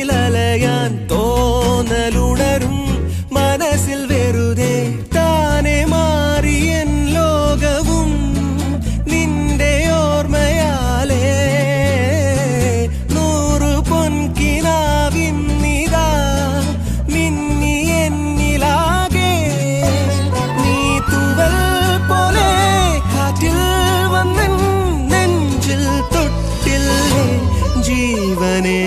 ചിറകിലലയാൻ തോന്നലുണരും മനസ്സിൽ വെറുതെ താനെ മാറിയൻ ലോകവും നിന്റെ ഓർമ്മയാലേ നൂറു പൊൻകിനാവിന്നിതാ മിന്നി എന്നിലാകെ നീ തൂവൽ പോലെ കാറ്റിൽ വന്നൻ നെഞ്ചിൽ തൊട്ടില്ലേ ജീവനേ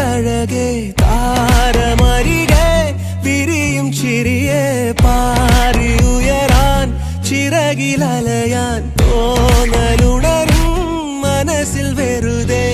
അഴകേ താരമരികെ വിരിയും ചിരിയെ പാറി ഉയരാൻ ചിറകിലലയാൻ തോന്നലുണരും മനസ്സിൽ വെറുതെ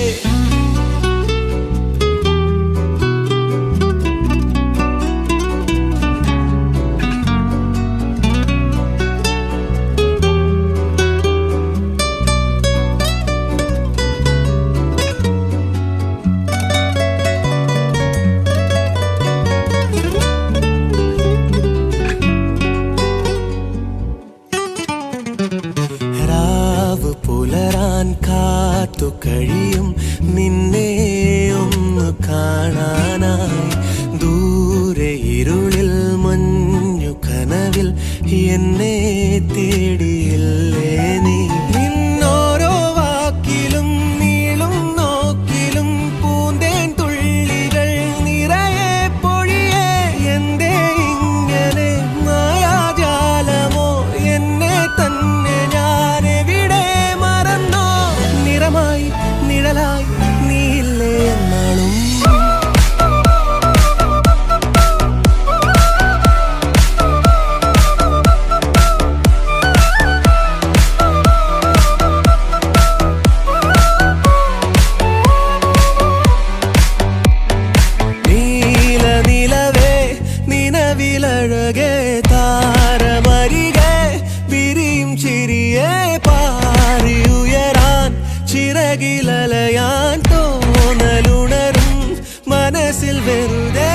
പുലരാൻ കാത്തു കഴിയും നിന്നെ ഒന്ന് കാണാനായി ദൂരെ ഇരുളിൽ മഞ്ഞു കനവിൽ എന്നെ തേടിയില്ലേ നീ നിന്നോരോ വാക്കിലും നീളും നോക്കിലും പൂന്തേൻ തുള്ളികൾ നിറയെ പൊഴിയേ എന്തേ ഇങ്ങനെ മായാജാലമോ എന്നെ തന്നെ നിഴലായി നീയില്ലേ എന്നാളും നീലനിലവേ നിലവിലഴകേ താരമരികെ വിരിയും ചിരിയെ പാറി ഉയരാൻ ചിറകിലലയാൻ തോന്നലുണരും മനസ്സിൽ വെറുതെ